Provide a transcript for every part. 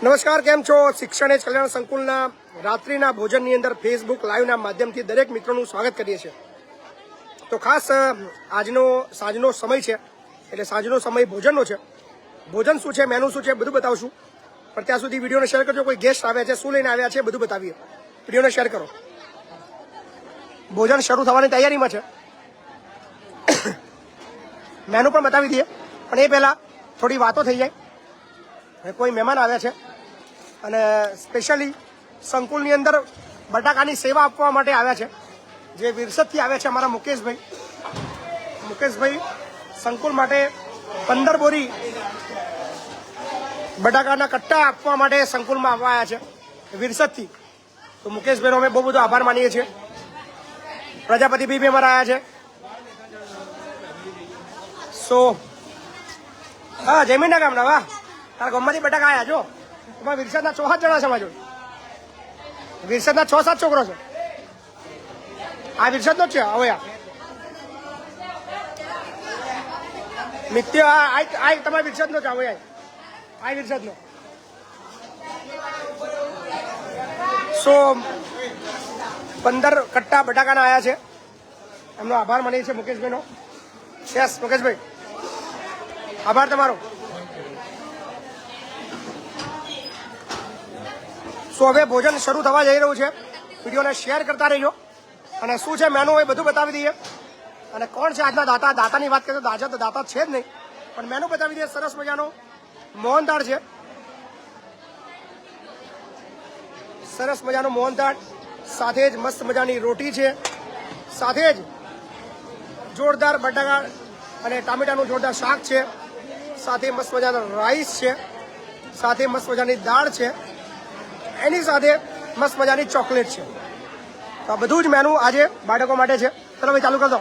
નમસ્કાર, કેમ છો? શિક્ષણ એજ કલ્યાણ સંકુલના રાત્રિના ભોજનની અંદર ફેસબુક લાઈવના માધ્યમથી દરેક મિત્રોનું સ્વાગત કરીએ છીએ. તો ખાસ આજનો સાંજનો સમય છે, એટલે સાંજનો સમય ભોજનનો છે. ભોજન શું છે, મેનુ શું છે, બધું બતાવશું. પણ ત્યાં સુધી વિડીયોને શેર કરજો. કોઈ ગેસ્ટ આવ્યા છે, શું લઈને આવ્યા છે, બધું બતાવીએ. વિડીયોને શેર કરો. ભોજન શરૂ થવાની તૈયારીમાં છે. મેનુ પણ બતાવી દઈએ, પણ એ પહેલાં થોડી વાતો થઈ જાય. કોઈ મહેમાન આવ્યા છે અને સ્પેશિયલી સંકુલની અંદર બટાકાની સેવા આપવા માટે આવ્યા છે, જે વિરસદથી આવ્યા છે. અમારા મુકેશભાઈ સંકુલ માટે 15 બોરી બટાકાના કટ્ટા આપવા માટે સંકુલમાં આવવા આવ્યા છે વિરસદથી. તો મુકેશભાઈનો અમે બહુ બધો આભાર માનીએ છીએ. પ્રજાપતિભાઈ બી અમારા આવ્યા છે. સો હા, જમીનના ગામના. વાહ, તારા ગામમાંથી બટાકા આવ્યા છો. તમારા વિરસદના 6-7 જણા છે. અમારા જોડે વિરસદના 6-7 છોકરો છે. આ વિરસદનો જ છે. હવે મિત્ય આ તમારા વિરસદનો છે. હવે આ વિરસદનો. સો 15 કટ્ટા બટાકાના આવ્યા છે. એમનો આભાર માનીએ છીએ મુકેશભાઈનો. યસ મુકેશભાઈ, આભાર તમારો. સો હવે ભોજન શરૂ થવા જઈ રહ્યું છે. વિડીયોને શેર કરતા રહીજો. અને શું છે મેનુ એ બધું બતાવી દઈએ. અને કોણ છે આજના દાતા. દાતાની વાત કરીએ તો આજે તો દાતા છે જ નહીં, પણ મેનુ બતાવી દઈએ. સરસ મજાનો મોહનથાળ છે. સરસ મજાનો મોહનથાળ, સાથે જ મસ્ત મજાની રોટી છે, સાથે જ જોરદાર બટાકા અને ટામેટાનું જોરદાર શાક છે, સાથે મસ્ત મજાનો રાઈસ છે, સાથે મસ્ત મજાની દાળ છે, એની સાથે મસ્ત મજાની ચોકલેટ છે. તો આ બધું જ મેનુ આજે બાળકો માટે છે. ચલો ભાઈ, ચાલુ કરી દો.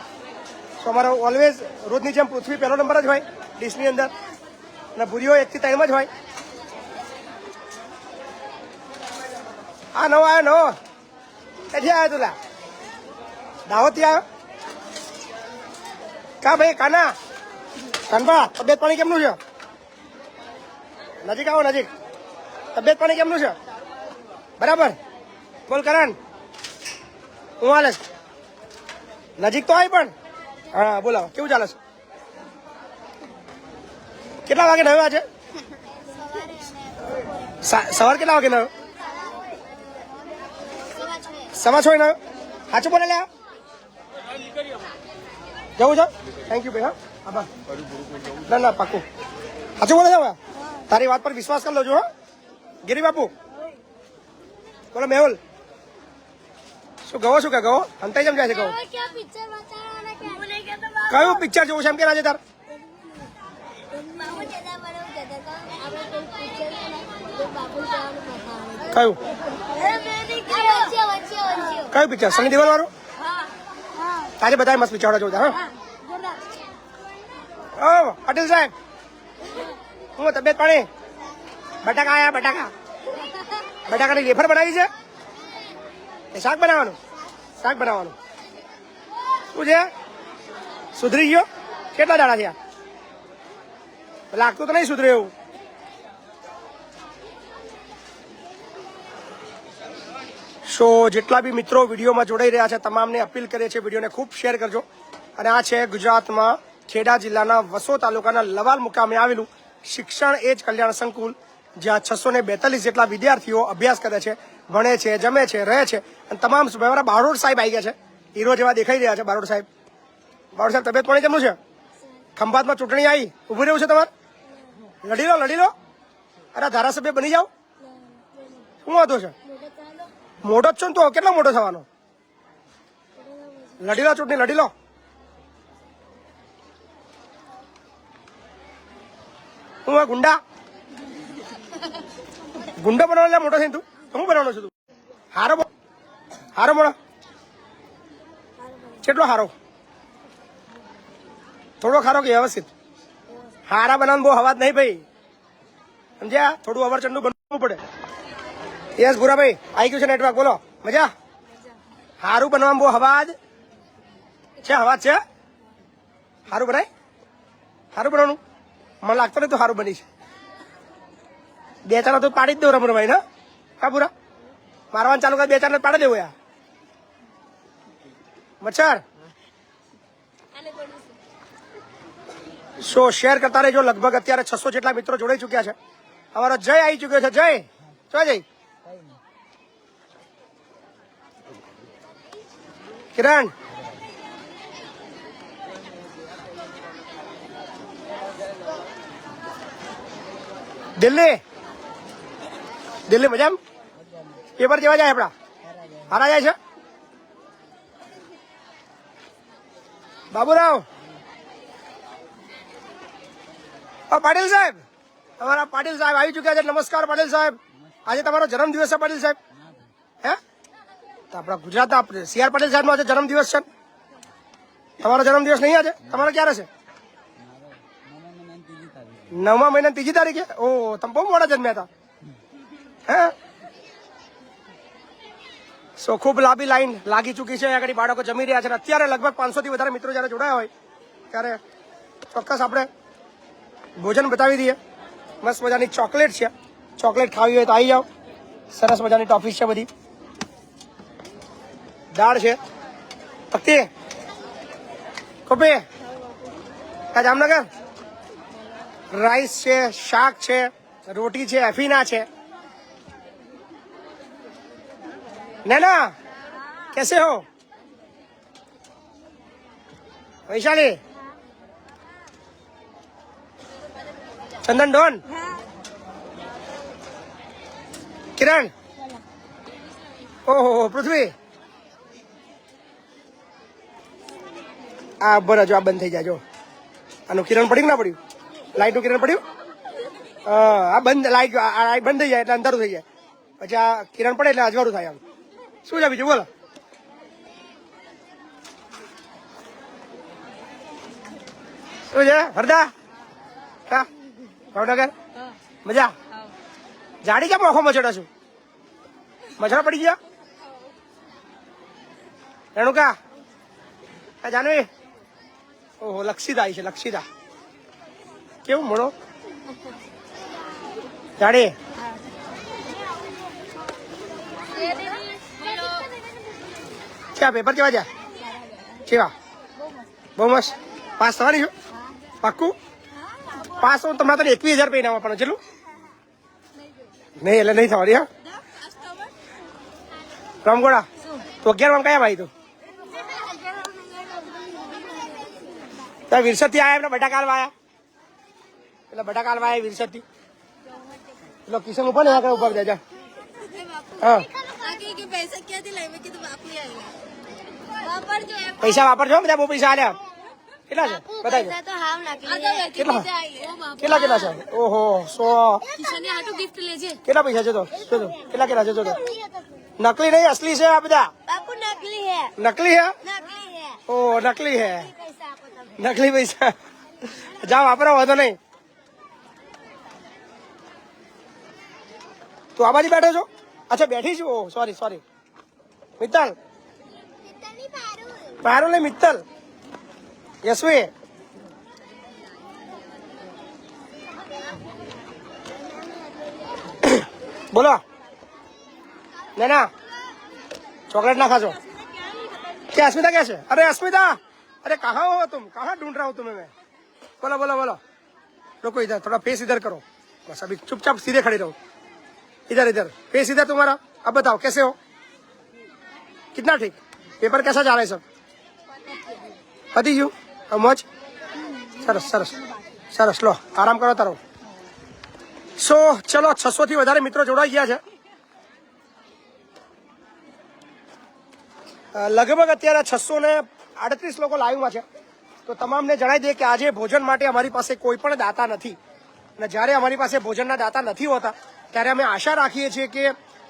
તો અમારો ઓલવેઝ રોજની જેમ પૃથ્વી પહેલો નંબર જ હોય ડિશની અંદર, અને ભૂરીઓ 1 થી 3 જ હોય. આ નવો આવ્યો, નવો ક્યાંથી આવ્યો તુલા? દાહોદથી આવ્યો? કા ભાઈ કાના કાનભા, તબિયત પાણી કેમનું છે? નજીક આવો, નજીક. તબિયત પાણી કેમનું છે? બરાબર? બોલ કરણ, હું હાલે છે? નજીક તો આવી પણ. હા બોલાવો, કેવું ચાલે છે? કેટલા વાગે નવ્યો આજે? સવાર કેટલા વાગે નવ્યો? 6:15 નવ્યો. સાચું બોલે લે. જવું છે? થેન્ક યુ ભાઈ. હા આભાર. ના ના, પાકું સાચું બોલે છે. તારી વાત પર વિશ્વાસ કરી લો છો. ગિરી બાપુ બોલો. મેહુલ શું ગવો? શું કે ગવો અંતાઈ જેમ જાય છે? ગવો કયું પિક્ચર જોવું છે એમ કે આજે તાર? કયું કયું પિક્ચર? સની દેઓલ વાળું? આજે બધા મસ્ત પિક્ચર જોતા. હા પાટીલ સાહેબ, હું તબિયત પાણી? બટાકા આયા, બટાકા. બટાકાની વેફર બનાવી છે એ શાક બનાવવાનું? શાક બનાવવાનું. શું છે? સુધરી ગયો? કેટલા દાડા થયા? લાગતું તો નહીં સુધરે એવું. સો જેટલા બી મિત્રો વિડીયોમાં જોડાઈ રહ્યા છે તમામને અપીલ કરીએ છીએ વિડીયોને ખૂબ શેર કરજો. અને આ છે ગુજરાતમાં ખેડા જિલ્લાના વસો તાલુકાના લવાલ મુકામે આવેલું શિક્ષણ એજ કલ્યાણ સંકુલ, જ્યાં 642 જેટલા વિદ્યાર્થીઓ અભ્યાસ કરે છે, ભણે છે, જમે છે, રહે છે. અને તમામ મારા બારોડ સાહેબ આવી ગયા છે. હીરો જેવા દેખાઈ રહ્યા છે બારોડ સાહેબ. બારોડ સાહેબ, તબિયત પાણી કેમનું છે? ખંભાતમાં ચૂંટણી આવી, ઉભું રહેવું છે તમારે? લડી લો, લડી લો. અરે ધારાસભ્ય બની જાઓ. શું વાંધો છે? મોટો જ છો ને, તો કેટલો મોટો થવાનો? લડી લો ચૂંટણી, લડી લો. હું આ ગુંડા બનવાનો મોટો છે તું? હું બનવાનો છું તું? હારો હારો મોડો કેટલો હારો? થોડો ખારો કે વ્યવસ્થિત? હારા બનાવવાનું બહુ હવાજ નહીં ભાઈ, સમજ્યા? થોડું અવરચંડું બનવું પડે. યસ ભૂરાભાઈ, આવી ગયું છે નેટવર્ક. બોલો, મજા? હારું બનવામાં બહુ હવાજ છે. હવાજ છે? હારું બનાય? હારું બનાવવાનું મને લાગતો નહીં તો સારું બની છે. બે ચાર તો પાડી જ દો રમણભાઈ ને કા પૂરા મારવાનું ચાલુ કરે બે ચાર પાડી દેવું યાર મચ્છર શો શેર કરતા રહેજો લગભગ અત્યારે 600 જેટલા મિત્રો જોડાઈ ચુક્યા છે અમારો જય આવી ચુક્યો છે જય જય કિરણ દિલ્હી મજામાં પેપર કેવા જાય આપડા હારા જાય છે બાબુરાવ પાટીલ સાહેબ તમારા પાટીલ સાહેબ આવી ચુક્યા છે નમસ્કાર પાટીલ સાહેબ આજે તમારો જન્મદિવસ છે પાટીલ સાહેબ હે તો આપણા ગુજરાતના સીઆર પાટીલ સાહેબ નો આજે જન્મદિવસ છે તમારો જન્મદિવસ નહીં આજે તમારો ક્યારે છે 9મા મહિના 3જી તારીખે ઓ તમે બહુ મોડા જન્મ્યા હતા હે સો ખૂબ લાંબી લાઈન લાગી ચૂકી છે આગળ બાળકો જમી રહ્યા છે અત્યારે લગભગ 500 થી વધારે મિત્રો જયારે જોડાયા હોય ત્યારે ચોક્કસ આપણે ભોજન બતાવી દઈએ મસ્ત મજાની ચોકલેટ છે ચોકલેટ ખાવી હોય તો આવી જાઓ સરસ મજાની ટોફીસ છે બધી દાળ છે ભક્તિ કોપી જામનગર રાઈસ છે શાક છે રોટી છે એફીના છે नैना कैसे हो वैशाली चंदन डोन किरण ओहो पृथ्वी આ બરાબર જો આ બંધ થઈ જાય જો આનું કિરણ પડ્યું ના પડ્યું લાઈટનું કિરણ પડ્યું આ બંધ લાઈટ બંધ થઈ જાય એટલે અંધારું થઈ જાય પછી આ કિરણ પડે એટલે અજવાળું થાય આમ શું છે બીજું બોલો શું છે હરદા હા ભાવનગર મજા જાડી કેમ આંખો મચડો છું મચડા પડી ગયા રેણુકા જાનવી ઓહો લક્ષિતા આવી છે લક્ષિતા કેવું મળો જાડી क्या पेपर केवा जा केवा બહુ મસ્ત પાસ થવાની છો પાક્કું પાસ હું તમને તો 21,000 રૂપિયા ઇનામ આપવાનું ચેલું નહીં એટલે નહીં થવાની હા રામગોડા તો 11 કયા ભાઈ તું ત્યાં વિરસદ થી આયા એમને બટાકા હાલવા આયા એટલે બટાકા હાલવા આયા વિરસદ થી એટલે કિશન ઉપર ને આગળ ઉપર જાય હા પૈસા વાપરજો બધા બહુ પૈસા આલ્યા કેટલા છે બતાજો કેટલા કેટલા છે ઓહો 100 કેટલા પૈસા છે તો કેટલા છે જો નકલી નહીં અસલી છે આ બધા નકલી હે ઓ નકલી હે નકલી પૈસા જાઓ વાપરો વાંધો નહીં તું આ બાજુ બેઠો છો અચ્છા બેઠી છું સોરી મિત્તલ પારુલ ને મિત્તલ યશવી બોલો नैना चॉकलेट ना खाजो क्या अस्मिता कैसे अरे अस्मिता अरे कहाँ हो तुम कहाँ ढूंढ रहा हूँ तुम्हें मैं बोलो बोलो बोलो रुको इधर थोड़ा फेस इधर करो बस अभी चुपचाप सीधे खड़े रहो इधर इधर फेस इधर तुम्हारा अब बताओ कैसे हो कितना ठीक पेपर कैसा जा रहा है सब पति यू मौज सरस सरस सरस लो आराम करो तारो सो चलो 600 થી વધારે મિત્રો જોડાઈ ગયા છે લગભગ અત્યારે 638 લોકો લાઈવમાં છે તો તમામને જણાવી દઈએ કે આજે ભોજન માટે અમારી પાસે કોઈ પણ દાતા નથી અને જ્યારે અમારી પાસે ભોજનના દાતા નથી હોતા ત્યારે અમે આશા રાખીએ છીએ કે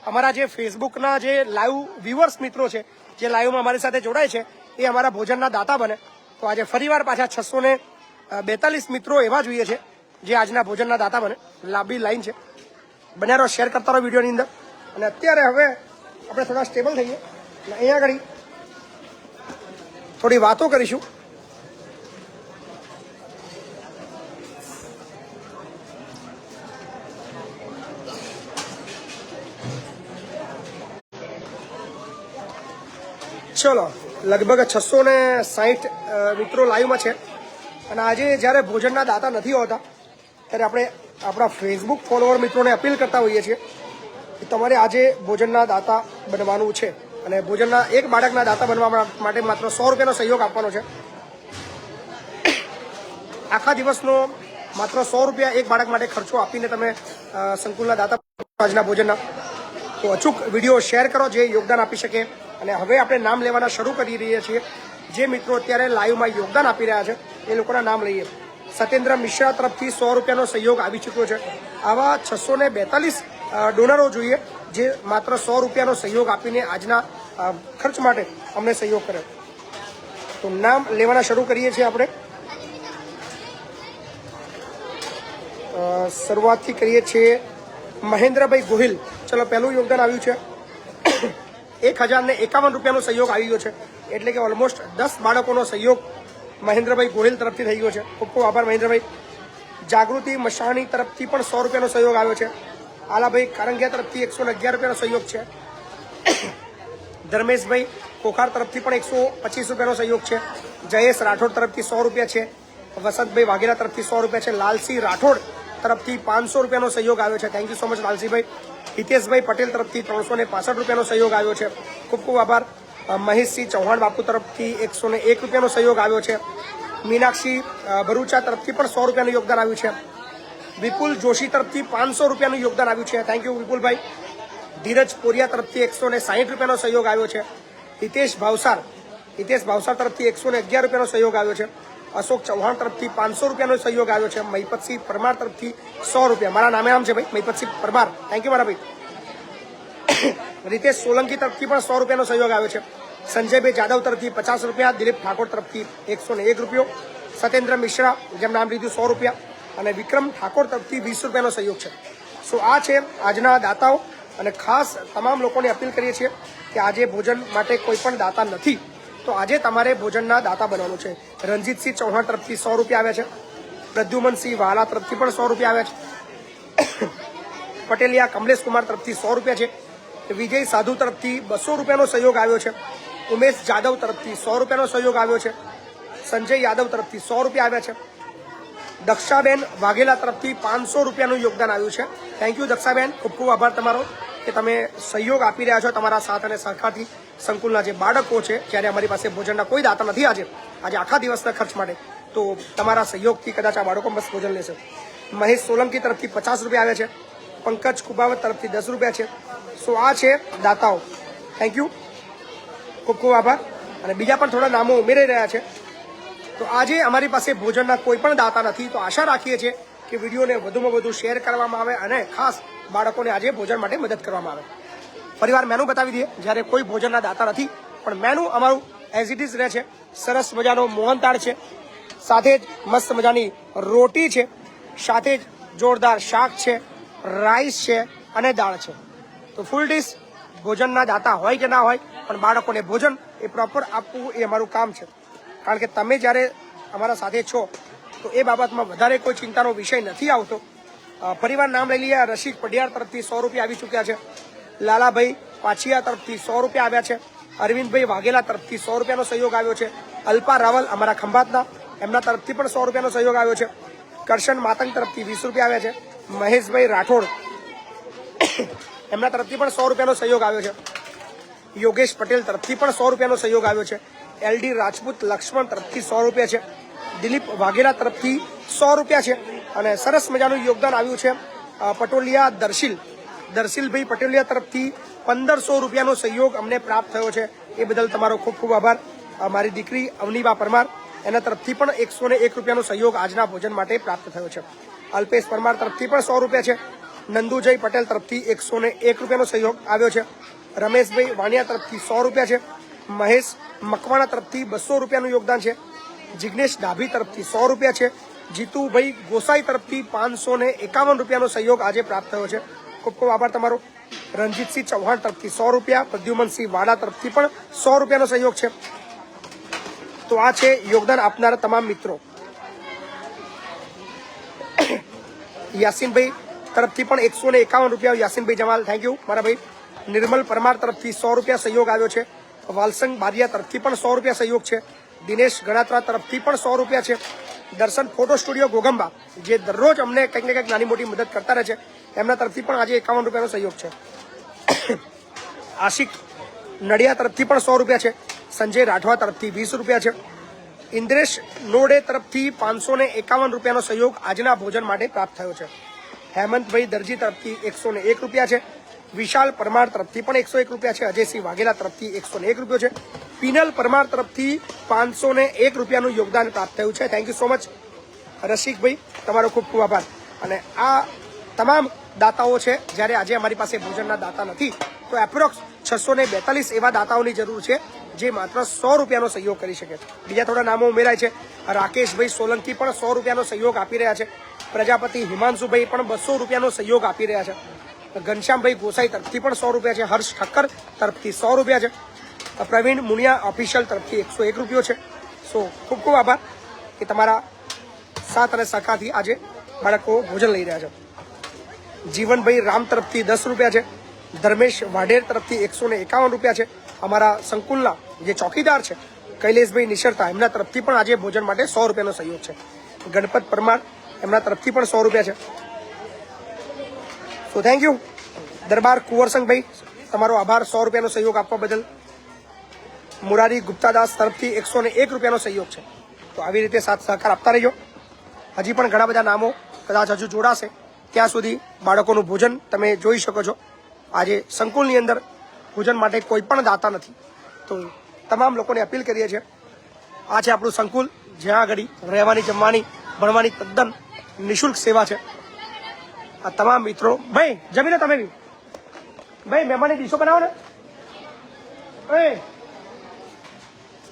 અમારા જે ફેસબુકના જે લાઈવ વ્યુઅર્સ મિત્રો છે જે લાઈવમાં અમારી સાથે જોડાય છે એ અમારા ભોજનના દાતા બને તો આજે ફરીવાર પાછા 642 મિત્રો એવા જોઈએ છે જે આજના ભોજનના દાતા બને લાંબી લાઈન છે બન્યારો શેર કરતા રહો વિડીયોની અંદર અને અત્યારે હવે આપણે થોડા સ્ટેબલ થઈએ અને અહીંયા આગળ થોડી વાતો કરીશું ચલો લગભગ 660 મિત્રો લાઈવમાં છે અને આજે જ્યારે ભોજનના દાતા નથી હોતા ત્યારે આપણે આપણા ફેસબુક ફોલોવર મિત્રોને અપીલ કરતા હોઈએ છીએ કે તમારે આજે ભોજનના દાતા બનવાનું છે અને ભોજનના એક બાળકના દાતા બનવા માટે માત્ર 100 રૂપિયાનો સહયોગ આપવાનો છે. આખા દિવસનો માત્ર 100 રૂપિયા એક બાળક માટે ખર્ચો આપીને તમે સંકુલના દાતા આજના ભોજનના. તો અચૂક વિડીયો શેર કરો જે યોગદાન આપી શકે. અને હવે આપણે નામ લેવાના શરૂ કરી રહ્યા છીએ. જે મિત્રો અત્યારે લાઈવમાં યોગદાન આપી રહ્યા છે એ લોકોના નામ લઈએ. સત્યેન્દ્ર મિશ્રા તરફથી 100 રૂપિયાનો સહયોગ આવી ચૂક્યો છે. આવા 642 ડોનરો જોઈએ જે માત્ર 100 રૂપિયાનો સહયોગ આપીને આજના ખર્ચ માટે અમને સહયોગ કરે. તો નામ લેવાના શરૂ કરીએ છીએ આપણે. શરૂઆતથી કરીએ છીએ મહેન્દ્રભાઈ ગોહિલ. ચલો પહેલું યોગદાન આવ્યું છે 1051 રૂપિયાનો સહયોગ આવી ગયો છે. એટલે કે ઓલમોસ્ટ 10 બાળકોનો સહયોગ મહેન્દ્રભાઈ ગોહિલ તરફથી થઈ ગયો છે. ખૂબ ખૂબ આભાર મહેન્દ્રભાઈ. જાગૃતિ મશાણી તરફથી પણ 100 રૂપિયાનો સહયોગ આવ્યો છે. આલાભાઈ કારંગિયા તરફથી 111 રૂપિયાનો સહયોગ છે. ધર્મેશભાઈ કોખાર તરફથી પણ 125 રૂપિયાનો સહયોગ છે. જયેશ રાઠોડ તરફથી 100 રૂપિયા છે. વસંતભાઈ વાઘેલા તરફથી 100 રૂપિયા છે. લાલસિંહ રાઠોડ તરફથી 500 રૂપિયાનો સહયોગ આવ્યો છે. થેન્ક યુ સો મચ લાલસિંહભાઈ. હિતેશભાઈ પટેલ તરફથી 365 રૂપિયાનો સહયોગ આવ્યો છે. ખૂબ ખૂબ આભાર. મહેશસિંહ ચૌહાણ બાપુ તરફથી 101 રૂપિયાનો સહયોગ આવ્યો છે. મીનાક્ષી ભરૂચા તરફથી પણ 100 રૂપિયાનું યોગદાન આવ્યું છે. વિપુલ જોશી તરફથી 500 રૂપિયાનું યોગદાન આવ્યું છે. થેન્ક યુ વિપુલભાઈ. ધીરજ પોરિયા તરફથી 160 રૂપિયાનો સહયોગ આવ્યો છે. હિતેશ ભાવસાર તરફથી 111 રૂપિયાનો સહયોગ આવ્યો છે. અશોક ચૌહાણ તરફથી 500 રૂપિયાનો સહયોગ આવ્યો છે. મહિપતસિંહ પરમાર તરફથી 100 રૂપિયા. મારા નામ છે ભાઈ મહિપતસિંહ પરમાર. થેન્ક યુ મારા ભાઈ. રીતેશ સોલંકી તરફથી પણ 100 રૂપિયાનો સહયોગ આવ્યો છે. સંજયભાઈ જાદવ તરફથી 50 રૂપિયા. દિલીપ ઠાકોર તરફથી 101 રૂપિયો. સત્યેન્દ્ર મિશ્રા જેમ નામ લીધું 100 રૂપિયા. અને વિક્રમ ઠાકોર તરફથી 20 રૂપિયાનો સહયોગ છે. સો આ છે આજના દાતાઓ. અને ખાસ તમામ લોકોને અપીલ કરીએ છીએ કે આજે ભોજન માટે કોઈ પણ દાતા નથી તો આજે તમારે ભોજનના દાતા બનવાનું છે. રણજીતસિંહ ચૌહાણ તરફથી 100 રૂપિયા આવ્યા છે. પ્રદ્યુમનસિંહ વાલા તરફથી પણ 100 રૂપિયા આવ્યા છે. પટેલિયા કમલેશ કુમાર તરફથી 100 રૂપિયા છે. વિજય સાધુ તરફથી 200 રૂપિયાનો સહયોગ આવ્યો છે. ઉમેશ જાદવ તરફથી 100 રૂપિયાનો સહયોગ આવ્યો છે. સંજય યાદવ તરફથી 100 રૂપિયા આવ્યા છે. દક્ષાબેન વાઘેલા તરફથી 500 રૂપિયાનું યોગદાન આવ્યું છે. થેન્ક યુ દક્ષાબેન. ખૂબ ખૂબ આભાર તમારો કે તમે સહયોગ આપી રહ્યા છો તમારા સાથ અને સહકારથી સંકુલના જે બાળકો છે. જ્યારે અમારી પાસે ભોજનના કોઈ દાતા નથી આજે આખા દિવસના ખર્ચ માટે તો તમારા સહયોગથી કદાચ આ બાળકો બસ ભોજન લેશે. મહેશ સોલંકી તરફથી 50 રૂપિયા આવ્યા છે. પંકજ કુબાવત તરફથી 10 રૂપિયા છે. સો આ છે દાતાઓ. Thank you. ખૂબ ખૂબ આભાર. અને બીજા પણ થોડા નામો ઉમેરાઈ રહ્યા છે. તો આજે અમારી પાસે ભોજનના કોઈ પણ દાતા નથી તો આશા રાખીએ છીએ કે વિડીયોને વધુમાં વધુ શેર કરવામાં આવે અને ખાસ બાળકોને આજે ભોજન માટે મદદ કરવામાં આવે. ફરીવાર મેનુ બતાવી દઈએ. જ્યારે કોઈ ભોજનના દાતા નથી પણ મેનુ અમારું એઝ ઇટ ઇઝ રહે છે. સરસ મજાનો મોહનથાળ છે. સાથે જ મસ્ત મજાની રોટી છે. સાથે જ જોરદાર શાક છે, રાઈસ છે અને દાળ છે. તો ફૂલ ડીશ ભોજનના દાતા હોય કે ના હોય પણ બાળકોને ભોજન એ પ્રોપર આપવું એ અમારું કામ છે. કારણ કે તમે જ્યારે અમારા સાથે છો તો એ બાબતમાં વધારે કોઈ ચિંતાનો વિષય નથી આવતો. ફરીવાર નામ લઈ લઈએ. રસિક પડિયાર તરફથી 100 રૂપિયા આવી ચૂક્યા છે. લાલાભાઈ પાછિયા તરફથી 100 રૂપિયા આવ્યા છે. અરવિંદભાઈ વાઘેલા તરફથી 100 રૂપિયાનો સહયોગ આવ્યો છે. અલ્પા રાવલ અમારા ખંભાતના એમના તરફથી પણ 100 રૂપિયાનો સહયોગ આવ્યો છે. કરશન માતંગ તરફથી 20 રૂપિયા આવ્યા છે. મહેશભાઈ રાઠોડ એમના તરફથી પણ 100 રૂપિયાનો સહયોગ આવ્યો છે. યોગેશ પટેલ તરફથી પણ 100 રૂપિયાનો સહયોગ આવ્યો છે. LD રાજપૂત લક્ષ્મણ તરફથી 100 રૂપિયા છે. દિલીપ વાઘેલા તરફથી 100 રૂપિયા છે. અને સરસ મજાનું યોગદાન આવ્યું છે પટોલિયા દર્શિલભાઈ પટેલિયા તરફથી 1500 રૂપિયાનો સહયોગ અમને પ્રાપ્ત થયો છે. એ બદલ તમારો ખૂબ ખૂબ આભાર. મારી દીકરી અવનીબા પરમાર એના તરફથી પણ 101 રૂપિયાનો સહયોગ આજના ભોજન માટે પ્રાપ્ત થયો છે. અલ્પેશ પરમાર તરફથી પણ 100 રૂપિયા છે. નંદુજય પટેલ તરફથી 101 રૂપિયાનો સહયોગ આવ્યો છે. રમેશભાઈ વાણિયા તરફથી 100 રૂપિયા છે. મહેશ મકવાણા તરફથી 200 રૂપિયાનું યોગદાન છે. જિગ્નેશ ડાભી તરફથી 100 રૂપિયા છે. જીતુભાઈ ગોસાઈ તરફથી 551 રૂપિયાનો સહયોગ આજે પ્રાપ્ત થયો છે. ખૂબ ખૂબ આભાર તમારો. રણજીતસિંહ ચૌહાણ તરફથી 100 રૂપિયા. પ્રદ્યુમનસિંહ વાડા તરફથી પણ 100 રૂપિયાનો સહયોગ છે. તો આ છે યોગદાન આપનારા તમામ મિત્રો. યાસીનભાઈ તરફથી પણ 151 રૂપિયા. યાસીનભાઈ જમાલ થેન્ક યુ મારા ભાઈ. નિર્મલ પરમાર તરફથી 100 રૂપિયા સહયોગ આવ્યો છે. વાલસંગ બારિયા તરફથી પણ 100 રૂપિયા સહયોગ છે. દિનેશ ગણાત્રા તરફથી પણ 100 રૂપિયા છે. દર્શન ફોટો સ્ટુડિયો ઘોઘંબા જે દરરોજ અમને કંઈક ને કંઈક નાની મોટી મદદ કરતા રહે છે, એમના તરફથી પણ આજે 51 રૂપિયાનો સહયોગ છે. આશિક નડિયા તરફથી પણ 100 રૂપિયા છે. સંજય રાઠવા તરફથી 20 રૂપિયા છે. ઇન્દ્રેશ નોડે તરફથી 551 રૂપિયાનો સહયોગ આજના ભોજન માટે પ્રાપ્ત થયો છે. હેમંતભાઈ દરજી તરફથી 101 રૂપિયા છે. વિશાલ પરમાર તરફથી પણ 101 રૂપિયા છે. અજયસિંહ વાઘેલા તરફથી 101 રૂપિયો છે. પિનલ પરમાર તરફથી 501 રૂપિયાનું યોગદાન પ્રાપ્ત થયું છે. Thank you so much Rasikbhai, તમારો ખૂબ ખૂબ આભાર. અને આ તમામ દાતાઓ છે, જ્યારે આજે અમારી પાસે ભોજનના દાતા નથી તો એપ્રોક્સ 642 એવા દાતાઓની જરૂર છે જે માત્ર 100 રૂપિયાનો સહયોગ કરી શકે. બીજા થોડા નામો ઉમેરાય છે. રાકેશભાઈ સોલંકી પણ 100 રૂપિયાનો સહયોગ આપી રહ્યા છે. પ્રજાપતિ હિમાંશુભાઈ પણ 200 રૂપિયાનો સહયોગ આપી રહ્યા છે. ઘનશ્યામભાઈ ગોસાઈ તરફથી પણ 100 રૂપિયા છે. હર્ષ ઠક્કર તરફથી 100 રૂપિયા છે. પ્રવીણ મુનિયા ઓફિશિયલ તરફથી 101 રૂપિયો છે. સો ખૂબ ખૂબ આભાર કે તમારા સાથ અને સહકારથી આજે બાળકો ભોજન લઈ રહ્યા છે. જીવનભાઈ રામ તરફથી 10 રૂપિયા છે. ધર્મેશ વાઢેર તરફથી 151 રૂપિયા છે. અમારા સંકુલના જે ચોકીદાર છે કૈલેશભાઈ નિશરતા, એમના તરફથી પણ આજે ભોજન માટે 100 રૂપિયાનો સહયોગ છે. ગણપત પરમાર, એમના તરફથી પણ 100 રૂપિયા છે. So thank you. દરબાર કુંવરસંગભાઈ, તમારો આભાર 100 રૂપિયાનો સહયોગ આપવા બદલ. મુરારી ગુપ્તાદાસ તરફથી 101 રૂપિયાનો સહયોગ છે. તો આવી રીતે સાથ સહકાર આપતા રહીજો. હજી પણ ઘણા બધા નામો કદાચ હજુ જોડાશે, ત્યાં સુધી બાળકોનું ભોજન તમે જોઈ શકો છો. આજે સંકુલની અંદર ભોજન માટે કોઈ પણ દાતા નથી, તો તમામ લોકોને અપીલ કરીએ છીએ. આ છે આપણું સંકુલ, જ્યાં આગળ રહેવાની, જમવાની, ભણવાની તદ્દન નિઃશુલ્ક સેવા છે. આ તમામ મિત્રો, ભાઈ જમી લો તમે બી. ભાઈ મહેમાનની ડીશો બનાવો ને.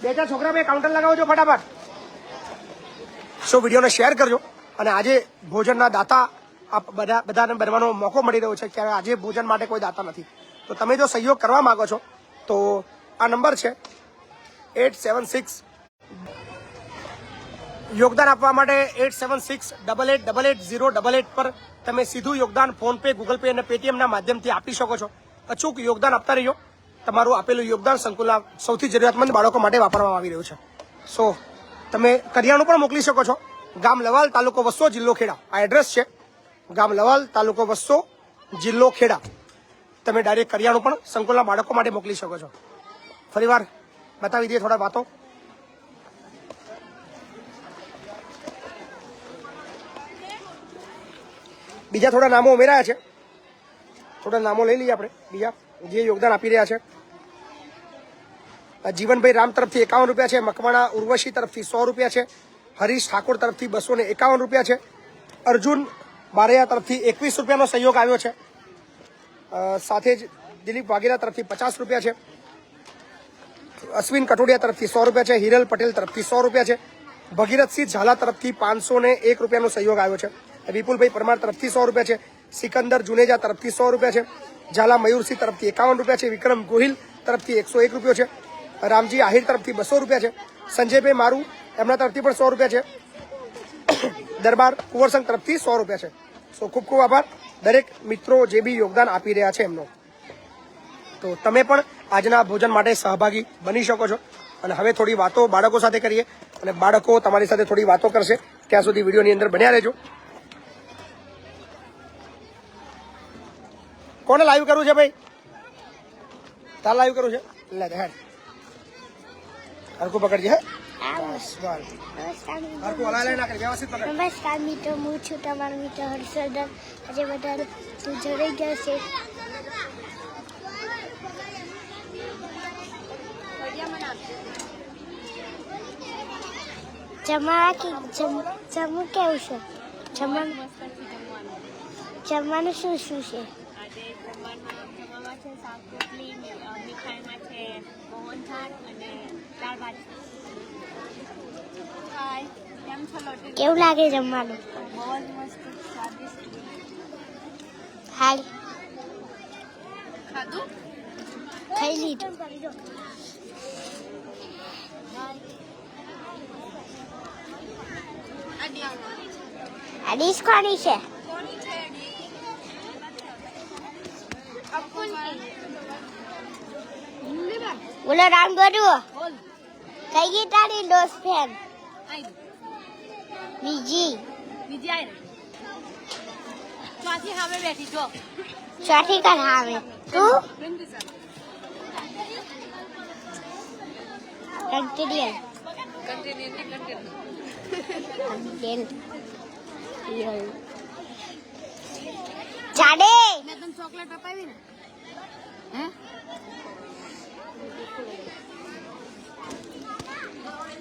બે ચાર છોકરા બે કાઉન્ટર લગાવો છો ફટાફટ. સો વિડીયોને શેર કરજો. અને આજે ભોજનના દાતા આપ બધાને બનવાનો મોકો મળી રહ્યો છે કે આજે ભોજન માટે કોઈ દાતા નથી. તો તમે જો સહયોગ કરવા માંગો છો તો આ નંબર છે 876. યોગદાન આપવા માટે 876888808 પર તમે સીધું યોગદાન ફોનપે, ગૂગલ પે અને પેટીએમના માધ્યમથી આપી શકો છો. અચૂક યોગદાન આપતા રહીજો. તમારું આપેલું યોગદાન સંકુલના સૌથી જરૂરિયાતમંદ બાળકો માટે વાપરવામાં આવી રહ્યું છે. સો તમે કરિયાણું પણ મોકલી શકો છો. ગામ લવાલ, તાલુકો વસ્સો, જિલ્લો ખેડા. આ એડ્રેસ છે. ગામ લવાલ, તાલુકો વસ્સો, જિલ્લો ખેડા. તમે ડાયરેક્ટ કરિયાણું પણ સંકુલના બાળકો માટે મોકલી શકો છો. ફરીવાર બતાવી દઈએ થોડા વાતો. બીજા થોડા નામો ઉમેરાયા છે. થોડા નામો લઈ લઈએ આપણે બીજા જે યોગદાન આપી રહ્યા છે. જીવનભાઈ રામ તરફથી 51 રૂપિયા છે. મકવાણા ઉર્વશી તરફથી 100 રૂપિયા છે. હરીશ ઠાકોર તરફથી 251 રૂપિયા છે. અર્જુન બારૈયા તરફથી 21 રૂપિયાનો સહયોગ આવ્યો છે. સાથે જ દિલીપ વાઘેલા તરફથી 50 રૂપિયા છે. અશ્વિન કટોડિયા તરફથી 100 રૂપિયા છે. હિરલ પટેલ તરફથી 100 રૂપિયા છે. ભગીરથસિંહ ઝાલા તરફથી 501 રૂપિયાનો સહયોગ આવ્યો છે. વિપુલભાઈ પરમાર તરફથી 100 રૂપિયા છે. સિકંદર જુનેજા તરફથી 100 રૂપિયા છે. ઝાલા મયુરસિંહ તરફથી 51 રૂપિયા છે. વિક્રમ ગોહિલ તરફથી 101 રૂપિયો છે. રામજી આહિર તરફથી 200 રૂપિયા છે. સંજયભાઈ મારું, એમના તરફથી પણ 100 રૂપિયા છે. દરબાર કુંવરસંગ તરફથી 100 રૂપિયા છે. સો ખૂબ ખૂબ આભાર દરેક મિત્રો જે બી યોગદાન આપી રહ્યા છે એમનો. તો તમે પણ આજના ભોજન માટે સહભાગી બની શકો છો. અને હવે થોડી વાતો બાળકો સાથે કરીએ અને બાળકો તમારી સાથે થોડી વાતો કરશે. ત્યાં સુધી વિડીયોની અંદર બન્યા રહેજો. કોને લાઈવ કરવું છે ભાઈ? તાર લાઈવ કરવું છે? લે હેડ હરકું પકડજે. હે નમસ્કાર મિત્રો, હું છું તમારો મિત્ર હર્ષવર્ધન. આજે બધા જોડાઈ ગયા છે. જમવું કેવું છે? જમવાનું શું શું છે? કેવું લાગે જમવાનું? હાલ ખાઈ લીધું. આ ડીશ કોની છે? બોલો રામ ગરુ કઈ ગઈ તારી દોસ્ત ફેન બીજી ચોથી સામે બેઠી જો ચોથી કર આવે તું કંટીરિયલ ચાડે મેં તને ચોકલેટ અપાવી ને હે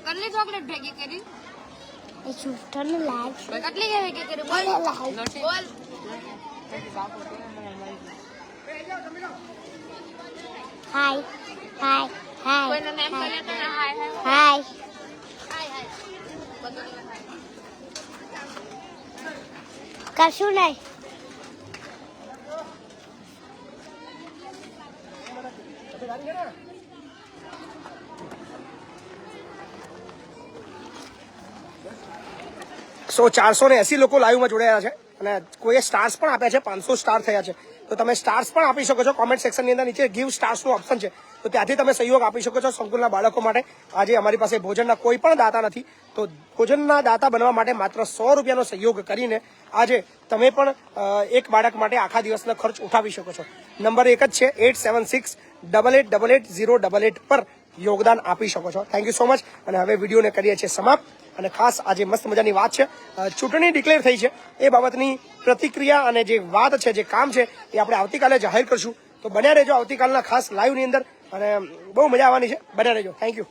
કેટલી ચોકલેટ ભેગી કરી એ છૂટનો લાગ કેટલી ભેગી કરી બોલ બોલ હાય હાય હાય કોઈનું નામ કહીએ તો હાય હાય હાય હાય કશું નહીં સો 480 લોકો લાઈવમાં જોડાયા છે અને કોઈએ સ્ટાર્સ પણ આપ્યા છે 500 સ્ટાર થયા છે તો તમે સ્ટાર્સ પણ આપી શકો છો કોમેન્ટ સેક્શનની અંદર નીચે ગીવ સ્ટાર્સનું ઓપ્શન છે તો ત્યાંથી તમે સહયોગ આપી શકો છો સંકુલના બાળકો માટે આજે અમારી પાસે ભોજનના કોઈ પણ દાતા નથી તો ભોજનના દાતા બનવા માટે માત્ર 100 રૂપિયાનો સહયોગ કરીને આજે તમે પણ એક બાળક માટે આખા દિવસનો ખર્ચ ઉઠાવી શકો છો નંબર એક જ છે 8768880888 પર યોગદાન આપી શકો છો થેન્ક યુ સો મચ અને હવે વિડીયોને કરીએ છીએ સમાપ્ત અને ખાસ આજે મસ્ત મજાની વાત છે ચૂંટણી ડિક્લેર થઈ છે એ બાબતની પ્રતિક્રિયા અને જે વાત છે જે કામ છે એ આપણે આવતીકાલે જાહેર કરશું તો બન્યા રહેજો આવતીકાલના ખાસ લાઈવની અંદર અને બહુ મજા આવવાની છે બન્યા રહેજો થેન્ક યુ